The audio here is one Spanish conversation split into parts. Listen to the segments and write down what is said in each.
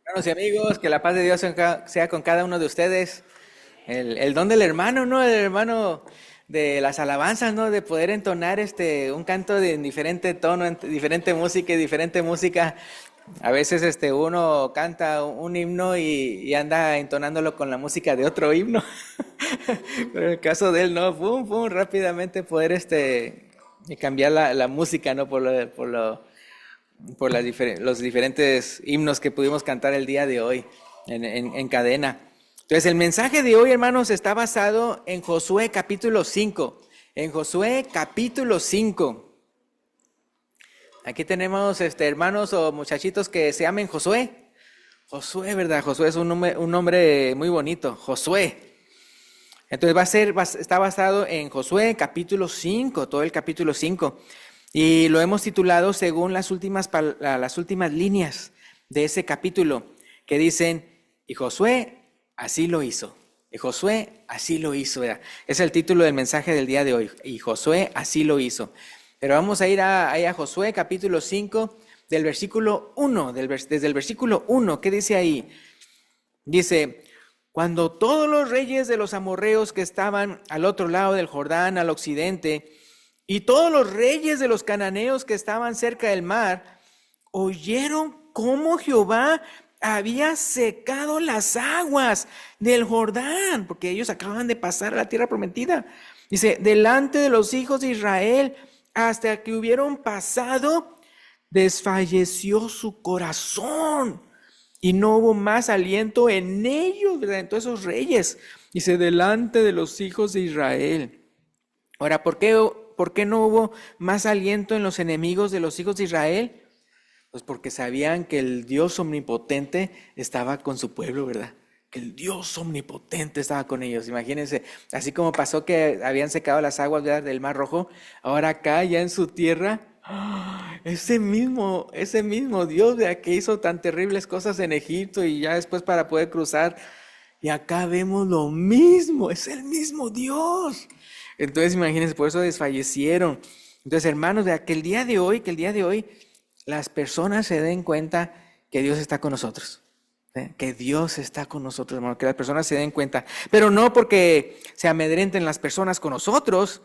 Hermanos y amigos, que la paz de Dios sea con cada uno de ustedes. El don del hermano, ¿no? El hermano de las alabanzas, ¿no? De poder entonar un canto de diferente tono, diferente música y diferente música. A veces uno canta un himno y anda entonándolo con la música de otro himno. Pero en el caso de él, no, pum, pum, rápidamente poder y cambiar la música, ¿no? Por los diferentes himnos que pudimos cantar el día de hoy en cadena. Entonces, el mensaje de hoy, hermanos, está basado en Josué capítulo 5. En Josué capítulo 5. Aquí tenemos hermanos o muchachitos que se llamen Josué. Josué, ¿verdad? Josué es un nombre muy bonito. Josué. Entonces está basado en Josué capítulo 5, todo el capítulo 5. Y lo hemos titulado según las últimas líneas de ese capítulo, que dicen, y Josué así lo hizo. Y Josué así lo hizo. ¿Verdad? Es el título del mensaje del día de hoy. Y Josué así lo hizo. Pero vamos a ir a Josué capítulo 5, del versículo 1, desde el versículo 1. ¿Qué dice ahí? Dice, cuando todos los reyes de los amorreos que estaban al otro lado del Jordán, al occidente, y todos los reyes de los cananeos que estaban cerca del mar, oyeron cómo Jehová había secado las aguas del Jordán, porque ellos acaban de pasar a la tierra prometida. Dice, delante de los hijos de Israel, hasta que hubieron pasado, desfalleció su corazón y no hubo más aliento en ellos, ¿verdad? En todos esos reyes. Dice, delante de los hijos de Israel. Ahora, ¿por qué no hubo más aliento en los enemigos de los hijos de Israel? Pues porque sabían que el Dios omnipotente estaba con su pueblo, ¿verdad? Que el Dios omnipotente estaba con ellos. Imagínense, así como pasó que habían secado las aguas, ¿verdad?, del Mar Rojo, ahora acá ya en su tierra, ese mismo Dios, ¿verdad?, que hizo tan terribles cosas en Egipto y ya después para poder cruzar, y acá vemos lo mismo, es el mismo Dios. Entonces imagínense, por eso desfallecieron. Entonces, hermanos, ¿verdad?, que el día de hoy las personas se den cuenta que Dios está con nosotros. Que Dios está con nosotros, hermano, que las personas se den cuenta, pero no porque se amedrenten las personas con nosotros,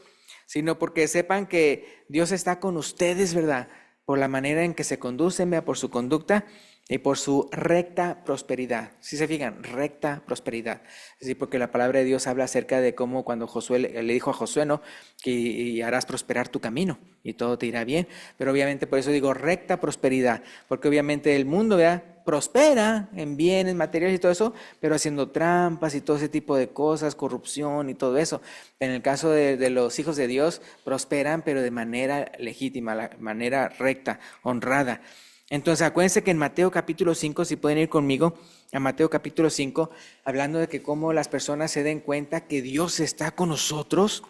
sino porque sepan que Dios está con ustedes, ¿verdad? Por la manera en que se conducen, ¿verdad?, por su conducta y por su recta prosperidad. Si se fijan, recta prosperidad. Es decir, porque la palabra de Dios habla acerca de cómo cuando Josué le dijo a Josué, ¿no?, que y harás prosperar tu camino y todo te irá bien. Pero obviamente por eso digo recta prosperidad, porque obviamente el mundo, ¿verdad?, prospera en bienes, materiales y todo eso, pero haciendo trampas y todo ese tipo de cosas, corrupción y todo eso. En el caso de los hijos de Dios, prosperan, pero de manera legítima, la manera recta, honrada. Entonces, acuérdense que en Mateo capítulo 5, si pueden ir conmigo a Mateo capítulo 5, hablando de que cómo las personas se den cuenta que Dios está con nosotros.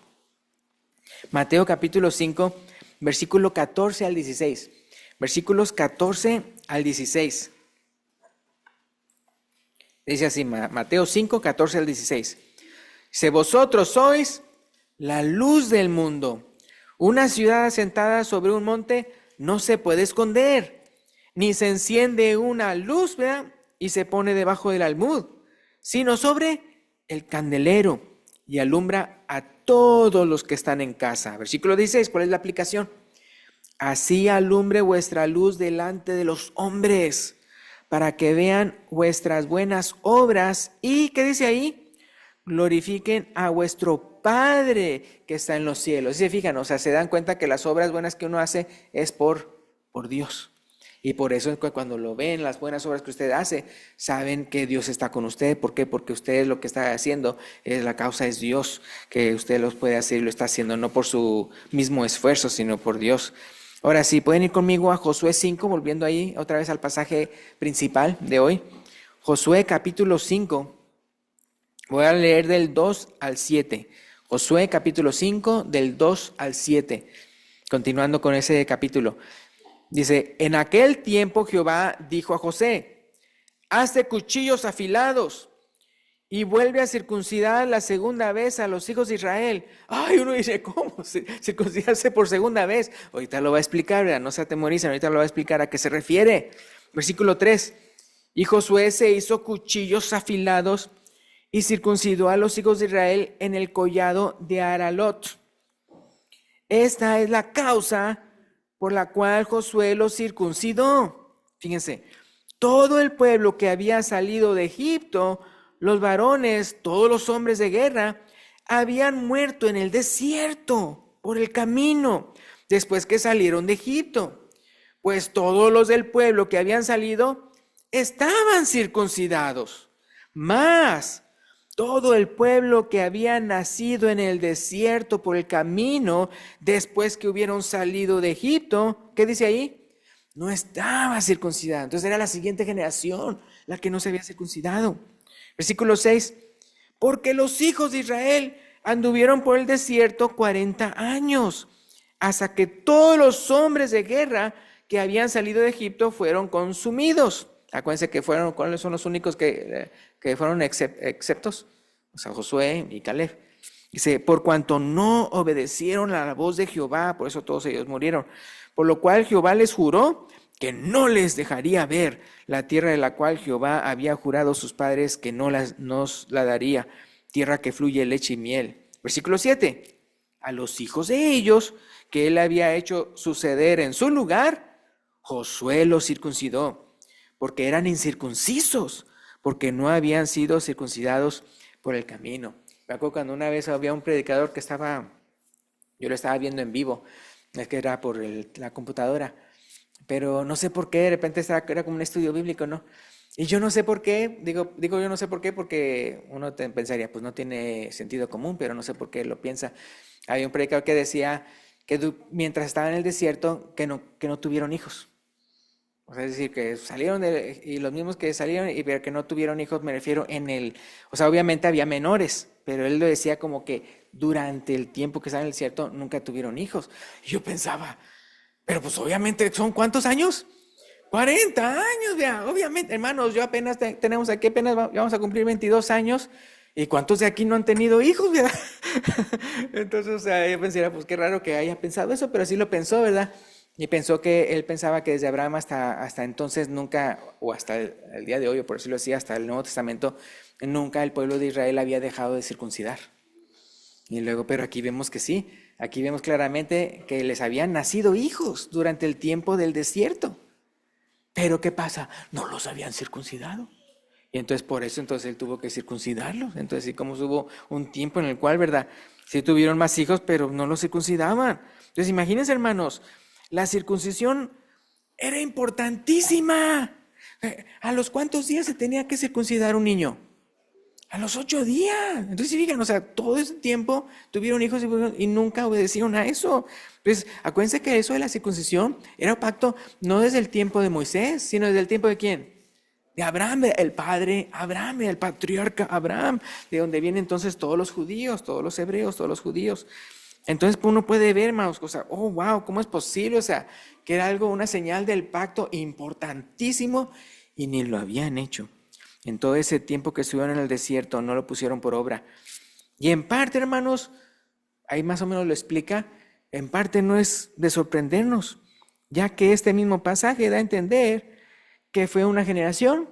Mateo capítulo 5, versículo 14 al 16. Versículos 14 al 16. Dice así, Mateo 5, 14 al 16. Dice, vosotros sois la luz del mundo. Una ciudad asentada sobre un monte no se puede esconder, ni se enciende una luz, ¿verdad?, y se pone debajo del almud, sino sobre el candelero, y alumbra a todos los que están en casa. Versículo 16, ¿cuál es la aplicación? Así alumbre vuestra luz delante de los hombres, para que vean vuestras buenas obras y, ¿qué dice ahí?, glorifiquen a vuestro Padre que está en los cielos. ¿Sí se fijan? O sea, se dan cuenta que las obras buenas que uno hace es por Dios. Y por eso cuando lo ven, las buenas obras que usted hace, saben que Dios está con usted. ¿Por qué? Porque usted lo que está haciendo, la causa es Dios, que usted los puede hacer y lo está haciendo no por su mismo esfuerzo, sino por Dios. Ahora sí, pueden ir conmigo a Josué 5, volviendo ahí otra vez al pasaje principal de hoy. Josué capítulo 5, voy a leer del 2 al 7. Josué capítulo 5, del 2 al 7. Continuando con ese capítulo. Dice, en aquel tiempo Jehová dijo a José, hazte cuchillos afilados y vuelve a circuncidar la segunda vez a los hijos de Israel. Ay, uno dice, ¿cómo? Circuncidarse por segunda vez. Ahorita lo va a explicar, ¿verdad? No se atemoricen, ahorita lo va a explicar a qué se refiere. Versículo 3. Y Josué se hizo cuchillos afilados y circuncidó a los hijos de Israel en el collado de Aralot. Esta es la causa por la cual Josué los circuncidó. Fíjense, todo el pueblo que había salido de Egipto, los varones, todos los hombres de guerra, habían muerto en el desierto por el camino después que salieron de Egipto. Pues todos los del pueblo que habían salido estaban circuncidados. Mas todo el pueblo que había nacido en el desierto por el camino después que hubieron salido de Egipto, ¿qué dice ahí? No estaba circuncidado. Entonces era la siguiente generación la que no se había circuncidado. Versículo 6. Porque los hijos de Israel anduvieron por el desierto 40 años, hasta que todos los hombres de guerra que habían salido de Egipto fueron consumidos. Acuérdense que ¿cuáles son los únicos que fueron exceptos? O sea, Josué y Caleb. Dice, por cuanto no obedecieron a la voz de Jehová, por eso todos ellos murieron. Por lo cual Jehová les juró que no les dejaría ver la tierra de la cual Jehová había jurado a sus padres que nos la daría, tierra que fluye leche y miel. Versículo 7. A los hijos de ellos que él había hecho suceder en su lugar, Josué los circuncidó, porque eran incircuncisos, porque no habían sido circuncidados por el camino. Me acuerdo cuando una vez había un predicador que yo lo estaba viendo en vivo, es que era por la computadora, pero no sé por qué, de repente era como un estudio bíblico, ¿no? Y yo no sé por qué, digo yo no sé por qué, porque uno pensaría, pues no tiene sentido común, pero no sé por qué lo piensa. Había un predicador que decía que mientras estaba en el desierto, que no tuvieron hijos. O sea, es decir, que salieron y los mismos que salieron y que no tuvieron hijos, me refiero o sea, obviamente había menores, pero él lo decía como que durante el tiempo que estaban en el desierto nunca tuvieron hijos. Y yo pensaba, pero pues obviamente son ¿cuántos años? 40 años, ya, obviamente, hermanos, yo apenas vamos a cumplir 22 años, ¿y cuántos de aquí no han tenido hijos, verdad? Entonces, o sea, yo pensé, pues qué raro que haya pensado eso, pero sí lo pensó, ¿verdad? Y él pensaba que desde Abraham hasta entonces nunca, o hasta el día de hoy, o por decirlo así, hasta el Nuevo Testamento, nunca el pueblo de Israel había dejado de circuncidar. Y luego, pero aquí vemos que sí, aquí vemos claramente que les habían nacido hijos durante el tiempo del desierto. Pero ¿qué pasa? No los habían circuncidado. Y entonces por eso él tuvo que circuncidarlos. Entonces sí, como hubo un tiempo en el cual, ¿verdad? Sí tuvieron más hijos, pero no los circuncidaban. Entonces imagínense, hermanos, la circuncisión era importantísima. ¿A los cuántos días se tenía que circuncidar un niño? A los 8 días. Entonces, fíjense, o sea, todo ese tiempo tuvieron hijos y nunca obedecieron a eso. Entonces, acuérdense que eso de la circuncisión era un pacto no desde el tiempo de Moisés, sino desde el tiempo de ¿quién? De Abraham, el padre Abraham, el patriarca Abraham, de donde vienen entonces todos los judíos, todos los hebreos, todos los judíos. Entonces uno puede ver, hermanos, o sea, oh, wow, ¿cómo es posible? O sea, que era una señal del pacto importantísimo y ni lo habían hecho. En todo ese tiempo que estuvieron en el desierto, no lo pusieron por obra. Y en parte, hermanos, ahí más o menos lo explica, en parte no es de sorprendernos, ya que este mismo pasaje da a entender que fue una generación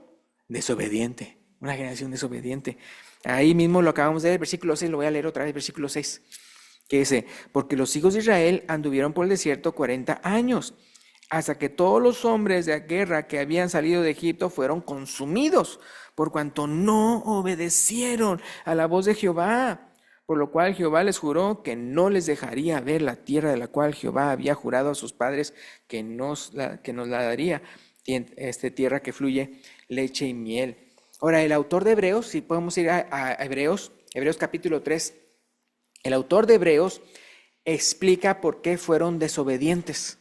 desobediente, una generación desobediente. Ahí mismo lo acabamos de leer, versículo 6, lo voy a leer otra vez, versículo 6, que dice, porque los hijos de Israel anduvieron por el desierto 40 años, hasta que todos los hombres de guerra que habían salido de Egipto fueron consumidos, por cuanto no obedecieron a la voz de Jehová, por lo cual Jehová les juró que no les dejaría ver la tierra de la cual Jehová había jurado a sus padres que nos la daría, tierra que fluye leche y miel. Ahora, el autor de Hebreos, si podemos ir a Hebreos capítulo 3, el autor de Hebreos explica por qué fueron desobedientes,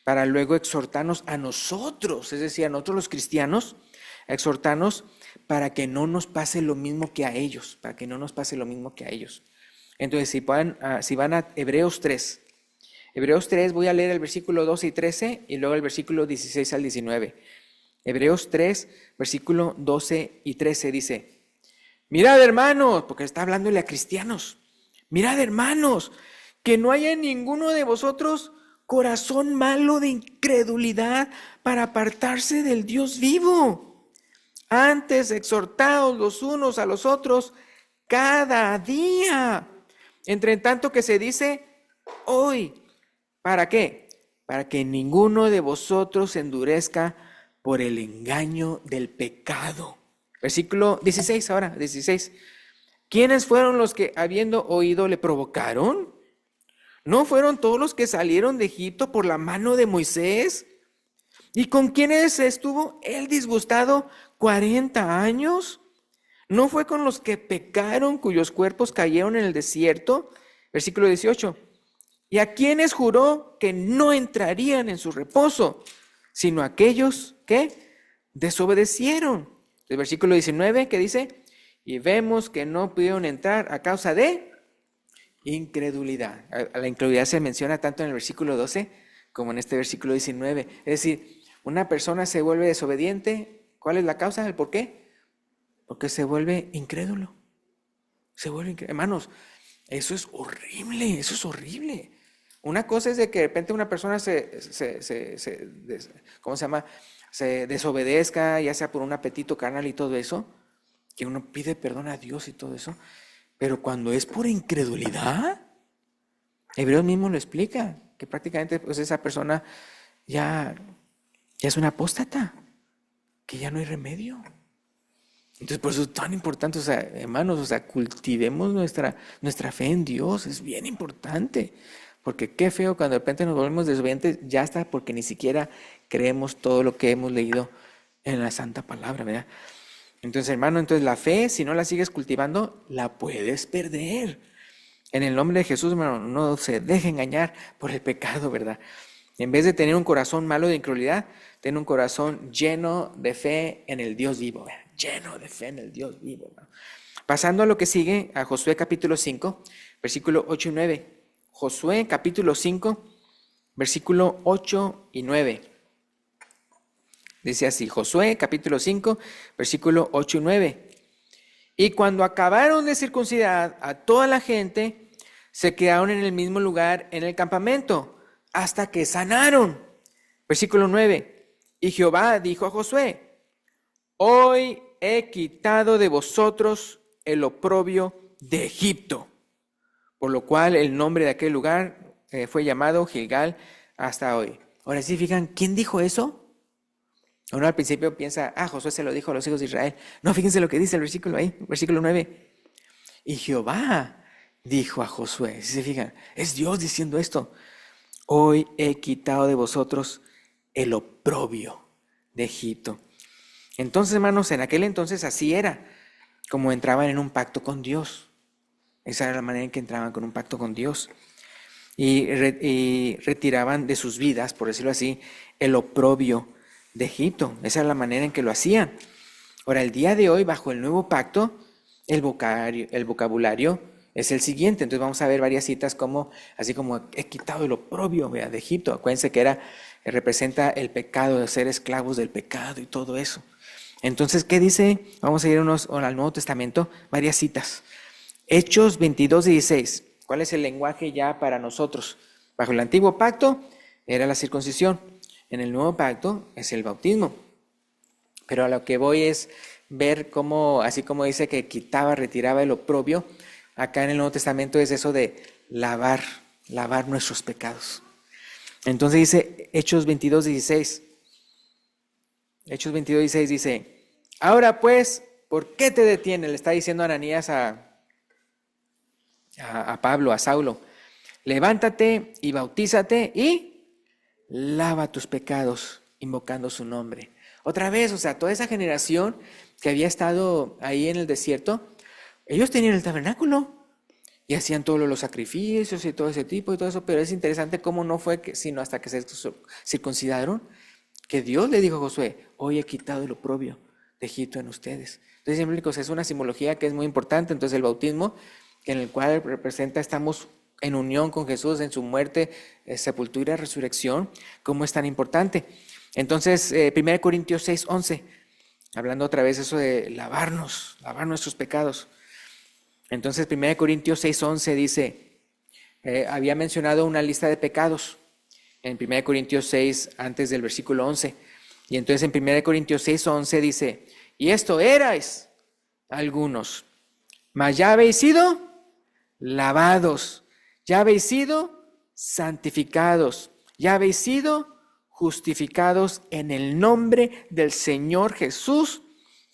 para luego exhortarnos a nosotros, es decir, a nosotros los cristianos, exhortarnos para que no nos pase lo mismo que a ellos, Entonces, si van a Hebreos 3, voy a leer el versículo 12 y 13 y luego el versículo 16 al 19. Hebreos 3, versículo 12 y 13 dice, mirad, hermanos, porque está hablándole a cristianos, mirad, hermanos, que no haya en ninguno de vosotros corazón malo de incredulidad para apartarse del Dios vivo. Antes exhortaos los unos a los otros cada día, entre tanto que se dice hoy. ¿Para qué? Para que ninguno de vosotros se endurezca por el engaño del pecado. Versículo 16, ahora, 16. ¿Quiénes fueron los que, habiendo oído, le provocaron? ¿No fueron todos los que salieron de Egipto por la mano de Moisés? ¿Y con quiénes estuvo él disgustado 40 años? ¿No fue con los que pecaron, cuyos cuerpos cayeron en el desierto? Versículo 18. ¿Y a quienes juró que no entrarían en su reposo, sino aquellos que desobedecieron? El versículo 19, que dice, y vemos que no pudieron entrar a causa de incredulidad. La incredulidad se menciona tanto en el versículo 12 como en este versículo 19. Es decir, una persona se vuelve desobediente. ¿Cuál es la causa? ¿El por qué? Porque se vuelve incrédulo. Hermanos, eso es horrible, eso es horrible. Una cosa es de que de repente una persona ¿cómo se llama? Se desobedezca, ya sea por un apetito carnal y todo eso, que uno pide perdón a Dios y todo eso, pero cuando es por incredulidad, Hebreos mismo lo explica, que prácticamente pues esa persona ya es una apóstata, que ya no hay remedio. Entonces por eso es tan importante, hermanos, cultivemos nuestra fe en Dios, es bien importante. Porque qué feo cuando de repente nos volvemos desobedientes, ya está, porque ni siquiera creemos todo lo que hemos leído en la Santa Palabra, ¿verdad? Entonces, hermano, la fe, si no la sigues cultivando, la puedes perder. En el nombre de Jesús, hermano, no se deje engañar por el pecado, ¿verdad? En vez de tener un corazón malo de incredulidad, ten un corazón lleno de fe en el Dios vivo, ¿verdad? Lleno de fe en el Dios vivo, ¿verdad? Pasando a lo que sigue, a Josué capítulo 5, versículo 8 y 9. Josué capítulo 5, versículo 8 y 9. Dice así, Josué capítulo 5, versículo 8 y 9. Y cuando acabaron de circuncidar a toda la gente, se quedaron en el mismo lugar en el campamento, hasta que sanaron. Versículo 9. Y Jehová dijo a Josué, hoy he quitado de vosotros el oprobio de Egipto. Por lo cual el nombre de aquel lugar fue llamado Gilgal hasta hoy. Ahora sí, fijan, ¿quién dijo eso? Uno al principio piensa, Josué se lo dijo a los hijos de Israel. No, fíjense lo que dice el versículo ahí, versículo 9. Y Jehová dijo a Josué, si se fijan, es Dios diciendo esto. Hoy he quitado de vosotros el oprobio de Egipto. Entonces, hermanos, en aquel entonces así era, como entraban en un pacto con Dios. Esa era la manera en que entraban con un pacto con Dios. Y retiraban de sus vidas, por decirlo así, el oprobio de Egipto. Esa era la manera en que lo hacían. Ahora, el día de hoy, bajo el nuevo pacto, el vocabulario es el siguiente. Entonces vamos a ver varias citas así como he quitado el oprobio de Egipto. Acuérdense que representa el pecado, de ser esclavos del pecado y todo eso. Entonces, ¿qué dice? Vamos a ir al Nuevo Testamento, varias citas. Hechos 22:16. ¿Cuál es el lenguaje ya para nosotros? Bajo el antiguo pacto era la circuncisión. En el nuevo pacto es el bautismo. Pero a lo que voy es ver cómo, así como dice que retiraba el oprobio, acá en el Nuevo Testamento es eso de lavar nuestros pecados. Entonces dice Hechos 22:16. Hechos 22:16 dice, ahora pues, ¿por qué te detiene? Le está diciendo Ananías a Pablo, a Saulo, levántate y bautízate y lava tus pecados invocando su nombre. Otra vez, toda esa generación que había estado ahí en el desierto, ellos tenían el tabernáculo y hacían todos los sacrificios y todo ese tipo y todo eso, pero es interesante cómo no fue sino hasta que se circuncidaron que Dios le dijo a Josué, hoy he quitado el oprobio de Egipto en ustedes. Entonces, es una simbología que es muy importante. Entonces, el bautismo, en el cual representa, estamos en unión con Jesús en su muerte, sepultura y resurrección, cómo es tan importante. Entonces, 1 Corintios 6:11, hablando otra vez eso de lavar nuestros pecados. Entonces, 1 Corintios 6:11 dice, había mencionado una lista de pecados en 1 Corintios 6, antes del versículo 11. Y entonces en 1 Corintios 6:11 dice Y esto erais algunos. Mas ya habéis sido lavados, ya habéis sido santificados, ya habéis sido justificados en el nombre del Señor Jesús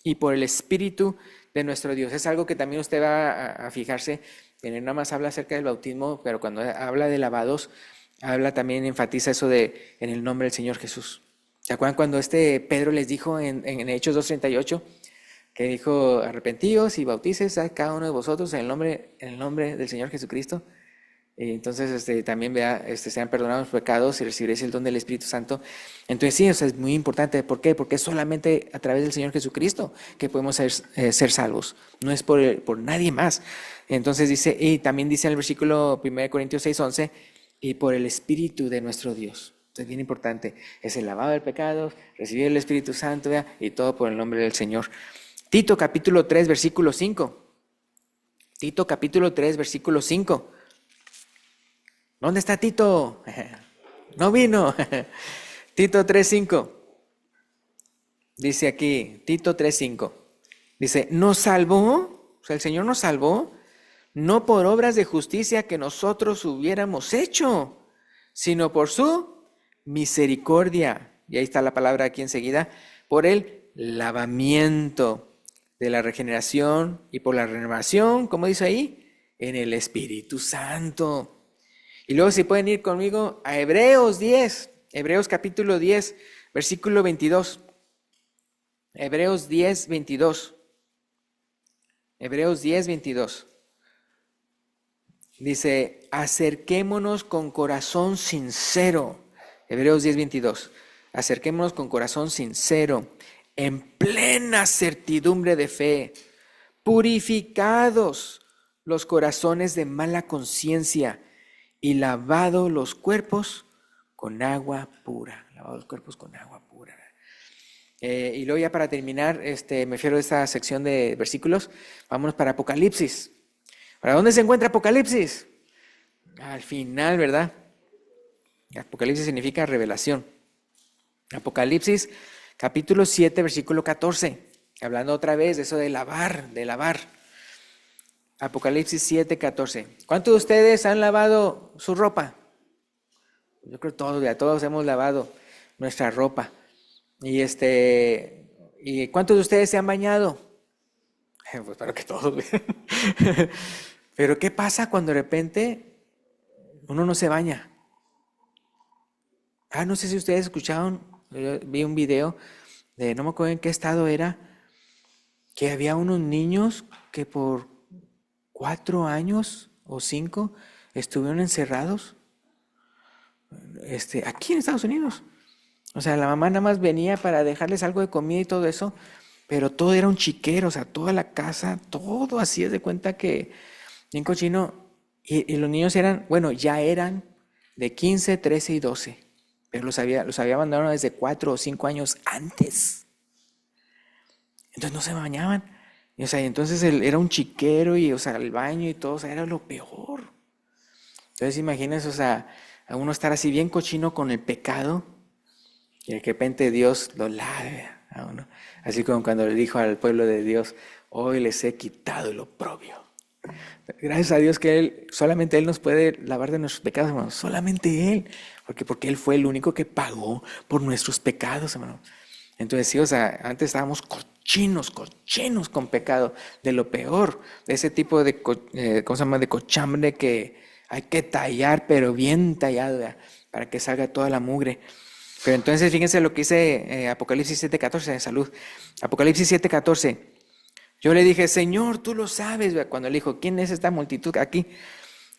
y por el Espíritu de nuestro Dios. Es algo que también usted va a fijarse. Él nada más habla acerca del bautismo, pero cuando habla de lavados, habla también, enfatiza eso de en el nombre del Señor Jesús. ¿Se acuerdan cuando Pedro les dijo en Hechos 2:38? Que dijo, arrepentíos y bautices a cada uno de vosotros en el nombre del Señor Jesucristo. Y entonces también sean perdonados los pecados y recibiréis el don del Espíritu Santo. Entonces sí, es muy importante. ¿Por qué? Porque es solamente a través del Señor Jesucristo que podemos ser salvos. No es por nadie más. Entonces dice, y también dice en el versículo 1 Corintios 6:11, y por el Espíritu de nuestro Dios. Es bien importante. Es el lavado del pecado, recibir el Espíritu Santo, y todo por el nombre del Señor. Tito capítulo 3, versículo 5. Tito capítulo 3, versículo 5. ¿Dónde está Tito? No vino. Tito 3:5. Dice aquí, Tito 3:5. Dice, nos salvó, o sea, el Señor nos salvó, no por obras de justicia que nosotros hubiéramos hecho, sino por su misericordia. Y ahí está la palabra aquí enseguida, por el lavamiento de la regeneración y por la renovación, como dice ahí, en el Espíritu Santo. Y luego si pueden ir conmigo a Hebreos 10, Hebreos capítulo 10, versículo 22. Hebreos 10, 22. Hebreos 10, 22. Dice, acerquémonos con corazón sincero. Hebreos 10, 22. Acerquémonos con corazón sincero, en plena certidumbre de fe, purificados los corazones de mala conciencia y lavado los cuerpos con agua pura. Lavado los cuerpos con agua pura. Y luego ya para terminar, me refiero a esta sección de versículos, vámonos para Apocalipsis. ¿Para dónde se encuentra Apocalipsis? Al final, ¿verdad? Apocalipsis significa revelación. Apocalipsis capítulo 7, versículo 14. Hablando otra vez de eso de lavar, de lavar. Apocalipsis 7, 14. ¿Cuántos de ustedes han lavado su ropa? Yo creo que todos hemos lavado nuestra ropa. ¿Y cuántos de ustedes se han bañado? Pues espero que todos. Pero ¿qué pasa cuando de repente uno no se baña? No sé si ustedes escucharon, yo vi un video no me acuerdo en qué estado era, que había unos niños que por 4 años o 5 estuvieron encerrados aquí en Estados Unidos. O sea, la mamá nada más venía para dejarles algo de comida y todo eso, pero todo era un chiquero, o sea, toda la casa, todo así, es de cuenta que bien cochino. Y los niños ya eran de 15, 13 y 12, pero los había abandonado desde 4 o 5 años antes. Entonces no se bañaban. O sea, entonces era un chiquero y, o sea, el baño y todo, o sea, era lo peor. Entonces imagínense, o sea, a uno estar así bien cochino con el pecado y de repente Dios lo lave a uno. Así como cuando le dijo al pueblo de Dios, hoy les he quitado el oprobio. Gracias a Dios que solamente Él nos puede lavar de nuestros pecados, hermanos. Solamente Él. Porque Él fue el único que pagó por nuestros pecados, hermano. Entonces sí, o sea, antes estábamos cochinos con pecado, de lo peor, de ese tipo de, ¿cómo se llama? De cochambre que hay que tallar, pero bien tallado, ¿verdad? Para que salga toda la mugre. Pero entonces fíjense lo que dice Apocalipsis 7:14, salud. Apocalipsis 7:14. Yo le dije, Señor, tú lo sabes, ¿verdad? Cuando le dijo, ¿quién es esta multitud aquí?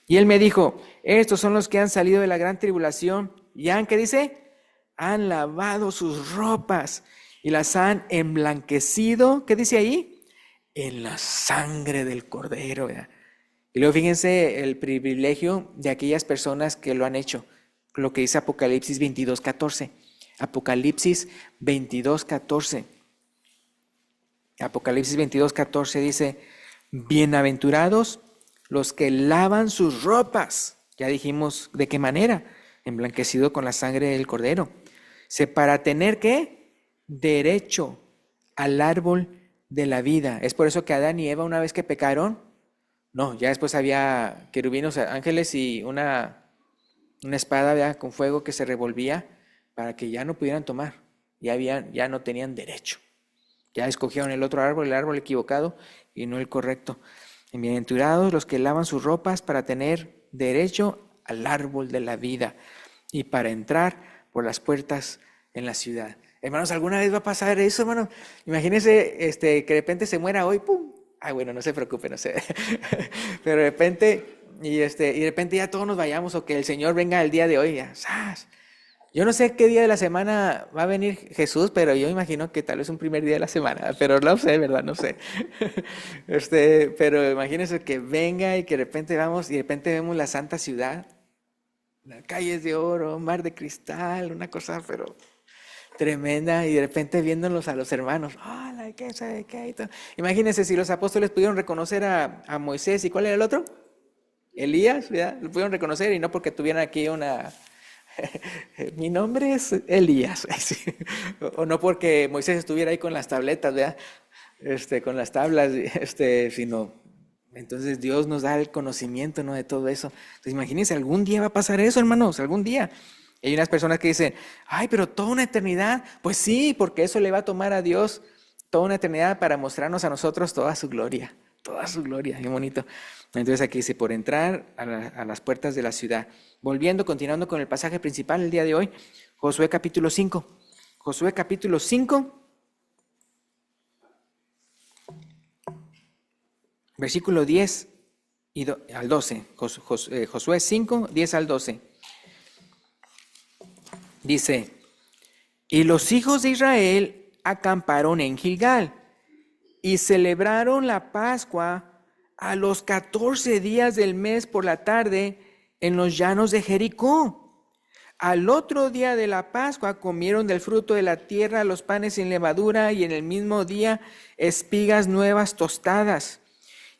Y Él me dijo, estos son los que han salido de la gran tribulación y ¿qué dice? Han lavado sus ropas y las han emblanquecido, ¿qué dice ahí? En la sangre del Cordero, ¿verdad? Y luego fíjense el privilegio de aquellas personas que lo han hecho, lo que dice Apocalipsis 22:14. Apocalipsis 22:14. Apocalipsis 22:14 dice, bienaventurados los que lavan sus ropas. Ya dijimos de qué manera, emblanquecido con la sangre del Cordero. Para tener ¿qué? Derecho al árbol de la vida. Es por eso que Adán y Eva, una vez que pecaron, no, ya después había querubines, ángeles y una espada, ¿verdad?, con fuego que se revolvía para que ya no pudieran tomar. Ya no tenían derecho. Ya escogieron el otro árbol, el árbol equivocado y no el correcto. Y bienaventurados los que lavan sus ropas para tener derecho al árbol de la vida y para entrar por las puertas en la ciudad. Hermanos, ¿alguna vez va a pasar eso, hermano? Imagínense que de repente se muera hoy, ¡pum! Ay, bueno, no se preocupe, no sé. Pero de repente, y de repente ya todos nos vayamos, o que el Señor venga el día de hoy, ya, ¡zas! Yo no sé qué día de la semana va a venir Jesús, pero yo imagino que tal vez un primer día de la semana, pero no sé, ¿verdad? No sé. Pero imagínense que venga y que de repente vamos y de repente vemos la santa ciudad, las calles de oro, mar de cristal, una cosa, pero tremenda, y de repente viéndolos a los hermanos, ¡hola! ¿Qué sabe qué? Y todo. Imagínense si los apóstoles pudieron reconocer a Moisés, ¿y cuál era el otro? Elías, ¿verdad? Lo pudieron reconocer y no porque tuvieran aquí una... Mi nombre es Elías. Sí. O no porque Moisés estuviera ahí con las tabletas, ¿verdad? Con las tablas, sino... Entonces Dios nos da el conocimiento, ¿no?, de todo eso. Entonces imagínense, algún día va a pasar eso, hermanos, algún día. Y hay unas personas que dicen, ay, pero toda una eternidad. Pues sí, porque eso le va a tomar a Dios toda una eternidad para mostrarnos a nosotros toda su gloria, qué bonito. Entonces aquí dice, por entrar a las puertas de la ciudad. Continuando con el pasaje principal el día de hoy, Josué capítulo 5. Josué capítulo 5, versículo 10 al 12. Josué 5, 10 al 12. Dice, y los hijos de Israel acamparon en Gilgal y celebraron la Pascua a los 14 días del mes por la tarde en los llanos de Jericó. Al otro día de la Pascua comieron del fruto de la tierra los panes sin levadura y en el mismo día espigas nuevas tostadas.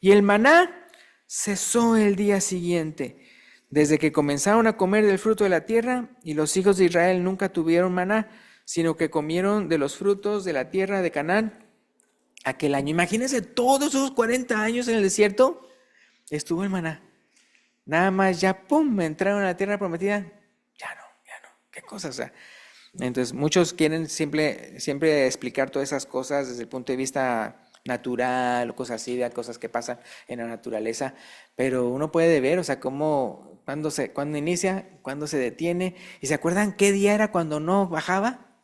Y el maná cesó el día siguiente, desde que comenzaron a comer del fruto de la tierra, y los hijos de Israel nunca tuvieron maná, sino que comieron de los frutos de la tierra de Canaán aquel año. Imagínense todos esos 40 años en el desierto, estuvo el maná. Nada más ya, pum, entraron a la tierra prometida, ya no, qué cosas, o sea. Entonces muchos quieren siempre explicar todas esas cosas desde el punto de vista natural, o cosas así, de cosas que pasan en la naturaleza, pero uno puede ver, o sea, cómo, cuando inicia, cuando se detiene, y se acuerdan qué día era cuando no bajaba,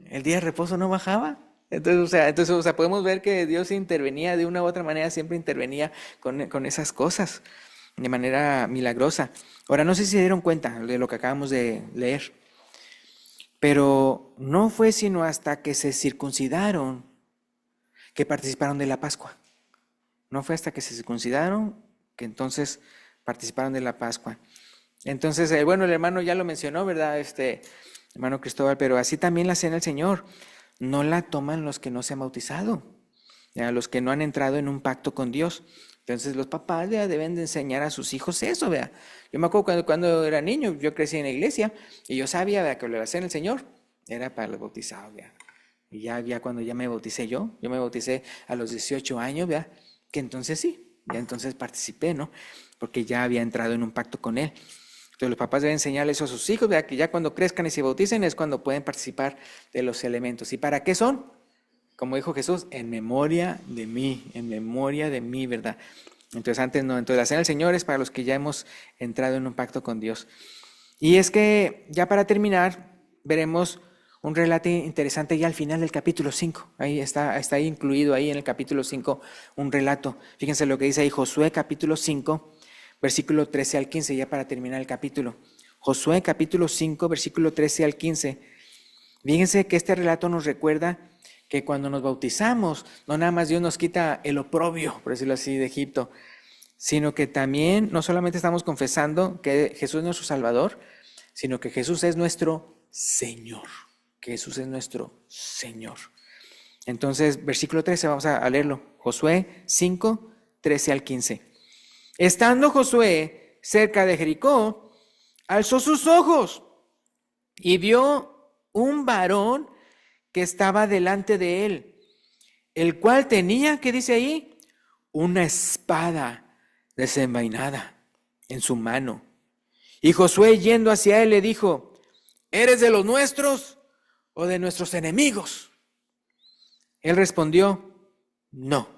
el día de reposo no bajaba. Entonces, podemos ver que Dios intervenía de una u otra manera, siempre intervenía con esas cosas de manera milagrosa. Ahora, no sé si se dieron cuenta de lo que acabamos de leer, pero no fue sino hasta que se circuncidaron que participaron de la Pascua. No fue hasta que se circuncidaron que entonces participaron de la Pascua. Entonces, el hermano ya lo mencionó, ¿verdad? Hermano Cristóbal, pero así también la cena del Señor. No la toman los que no se han bautizado, ¿ya?, los que no han entrado en un pacto con Dios. Entonces los papás ya deben de enseñar a sus hijos eso, ¿vea? Yo me acuerdo cuando era niño, yo crecí en la iglesia y yo sabía, ¿vea?, que la cena del Señor era para los bautizados, ¿vea? Y ya cuando ya me bauticé yo me bauticé a los 18 años, ¿vea?, que entonces sí, ya entonces participé, ¿no? Porque ya había entrado en un pacto con Él. Entonces los papás deben enseñarle eso a sus hijos, ¿verdad?, que ya cuando crezcan y se bauticen es cuando pueden participar de los elementos. ¿Y para qué son? Como dijo Jesús, en memoria de mí, ¿verdad? Entonces antes no, entonces la cena del Señor es para los que ya hemos entrado en un pacto con Dios. Y es que ya para terminar, veremos un relato interesante ya al final del capítulo 5. Ahí está ahí incluido ahí en el capítulo 5 un relato. Fíjense lo que dice ahí Josué capítulo 5. Versículo 13 al 15, ya para terminar el capítulo. Josué capítulo 5, versículo 13 al 15. Fíjense que este relato nos recuerda que cuando nos bautizamos, no nada más Dios nos quita el oprobio, por decirlo así, de Egipto, sino que también no solamente estamos confesando que Jesús es nuestro Salvador, sino que Jesús es nuestro Señor. Que Jesús es nuestro Señor. Entonces, versículo 13, vamos a leerlo. Josué 5, 13 al 15. Estando Josué cerca de Jericó, alzó sus ojos y vio un varón que estaba delante de él, el cual tenía, ¿qué dice ahí? Una espada desenvainada en su mano. Y Josué, yendo hacia él, le dijo: ¿eres de los nuestros o de nuestros enemigos? Él respondió: no,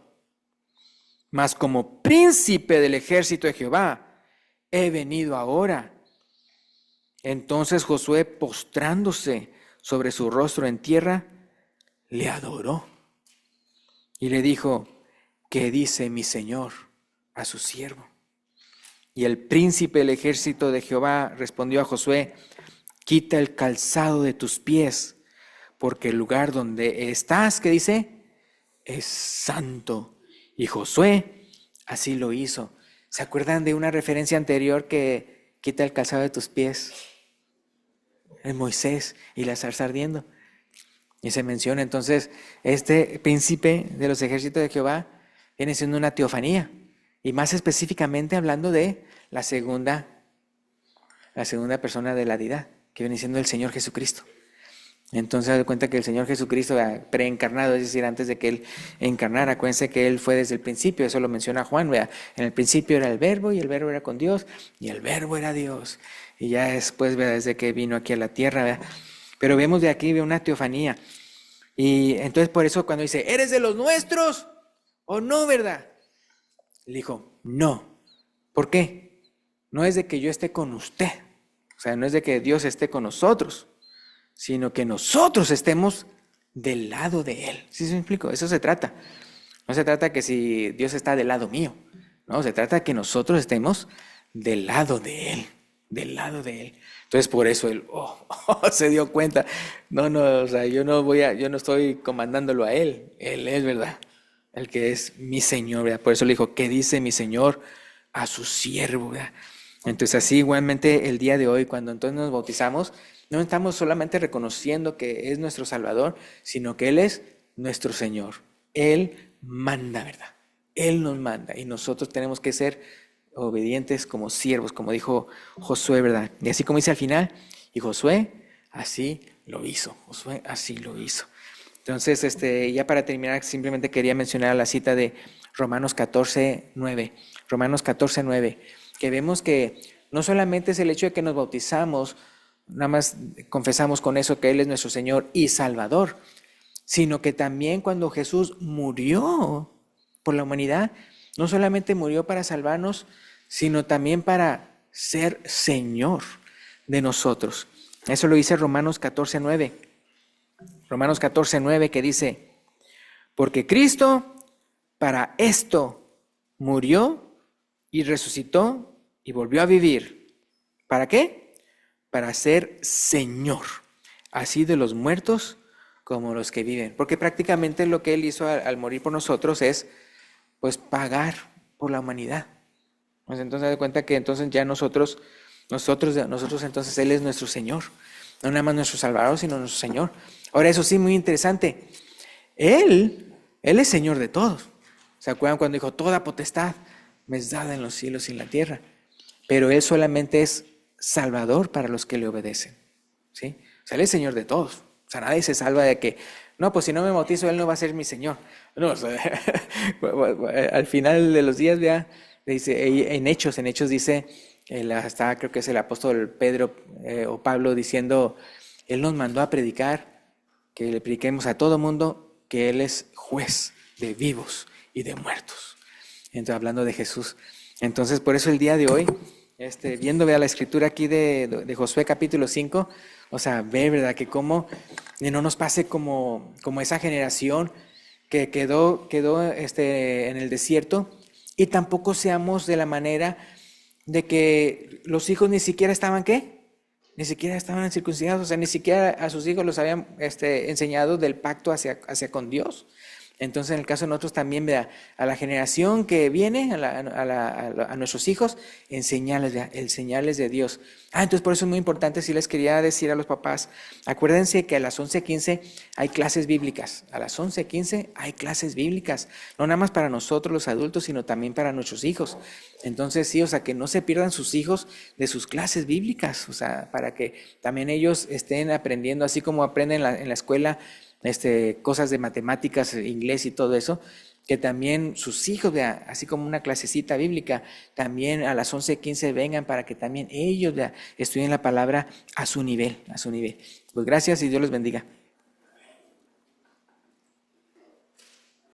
mas como príncipe del ejército de Jehová he venido ahora. Entonces Josué, postrándose sobre su rostro en tierra, le adoró y le dijo: ¿qué dice mi señor a su siervo? Y el príncipe del ejército de Jehová respondió a Josué: quita el calzado de tus pies, porque el lugar donde estás, ¿qué dice? Es santo. Y Josué así lo hizo. ¿Se acuerdan de una referencia anterior que quita el calzado de tus pies? En Moisés y la zarza ardiendo. Y se menciona entonces, este príncipe de los ejércitos de Jehová viene siendo una teofanía. Y más específicamente hablando de la segunda persona de la deidad, que viene siendo el Señor Jesucristo. Entonces, da cuenta que el Señor Jesucristo, preencarnado, es decir, antes de que Él encarnara, acuérdense que Él fue desde el principio, eso lo menciona Juan, ¿verdad? En el principio era el Verbo, y el Verbo era con Dios, y el Verbo era Dios. Y ya después, ¿verdad? Desde que vino aquí a la tierra, ¿verdad? Pero vemos de aquí una teofanía. Y entonces por eso cuando dice: ¿eres de los nuestros o no, verdad? Le dijo: no. ¿Por qué? No es de que yo esté con usted, o sea, no es de que Dios esté con nosotros, sino que nosotros estemos del lado de Él. ¿Sí se me explico? Eso se trata. No se trata que si Dios está del lado mío, no, se trata que nosotros estemos del lado de Él, del lado de Él. Entonces por eso Él se dio cuenta. No, o sea, yo no estoy comandándolo a Él es, ¿verdad? El que es mi Señor, ¿verdad? Por eso le dijo: ¿qué dice mi Señor a su siervo, ¿verdad? Entonces así igualmente el día de hoy, cuando entonces nos bautizamos, no estamos solamente reconociendo que es nuestro Salvador, sino que Él es nuestro Señor. Él manda, ¿verdad? Él nos manda y nosotros tenemos que ser obedientes como siervos, como dijo Josué, ¿verdad? Y así como dice al final, y Josué así lo hizo, Josué así lo hizo. Entonces, ya para terminar, simplemente quería mencionar la cita de Romanos 14:9, Romanos 14:9, que vemos que no solamente es el hecho de que nos bautizamos, nada más confesamos con eso que Él es nuestro Señor y Salvador, sino que también cuando Jesús murió por la humanidad, no solamente murió para salvarnos, sino también para ser Señor de nosotros. Eso lo dice Romanos 14:9. Romanos 14:9, que dice: porque Cristo para esto murió y resucitó y volvió a vivir. ¿Para qué? Para ser Señor, así de los muertos como los que viven. Porque prácticamente lo que Él hizo al morir por nosotros es, pues, pagar por la humanidad. Pues entonces, da cuenta que entonces ya nosotros entonces Él es nuestro Señor. No nada más nuestro Salvador, sino nuestro Señor. Ahora, eso sí, muy interesante. Él es Señor de todos. ¿Se acuerdan cuando dijo: toda potestad me es dada en los cielos y en la tierra? Pero Él solamente es Salvador para los que le obedecen, ¿sí? O sea, Él es Señor de todos. O sea, nadie se salva de que, no, pues si no me bautizo, Él no va a ser mi Señor. No, o sea, al final de los días, vea, dice, en Hechos dice, creo que es el apóstol Pedro o Pablo diciendo: Él nos mandó a predicar, que le prediquemos a todo mundo que Él es juez de vivos y de muertos. Entonces, hablando de Jesús. Entonces, por eso el día de hoy, viendo la escritura aquí de Josué capítulo 5, o sea, ve, ¿verdad? Que cómo no nos pase como esa generación que quedó en el desierto, y tampoco seamos de la manera de que los hijos ni siquiera estaban, ¿qué? Ni siquiera estaban circuncidados, o sea, ni siquiera a sus hijos los habían enseñado del pacto hacia con Dios. Entonces, en el caso de nosotros también, ¿verdad? A la generación que viene, a nuestros hijos, enseñarles de Dios. Entonces por eso es muy importante, si les quería decir a los papás, acuérdense que a las 11:15 hay clases bíblicas. A las 11:15 hay clases bíblicas, no nada más para nosotros los adultos, sino también para nuestros hijos. Entonces sí, o sea, que no se pierdan sus hijos de sus clases bíblicas, o sea, para que también ellos estén aprendiendo, así como aprenden en la escuela, cosas de matemáticas, inglés y todo eso, que también sus hijos, vea, así como una clasecita bíblica, también a las 11:15 vengan para que también ellos, vea, estudien la palabra a su nivel, a su nivel. Pues gracias y Dios los bendiga.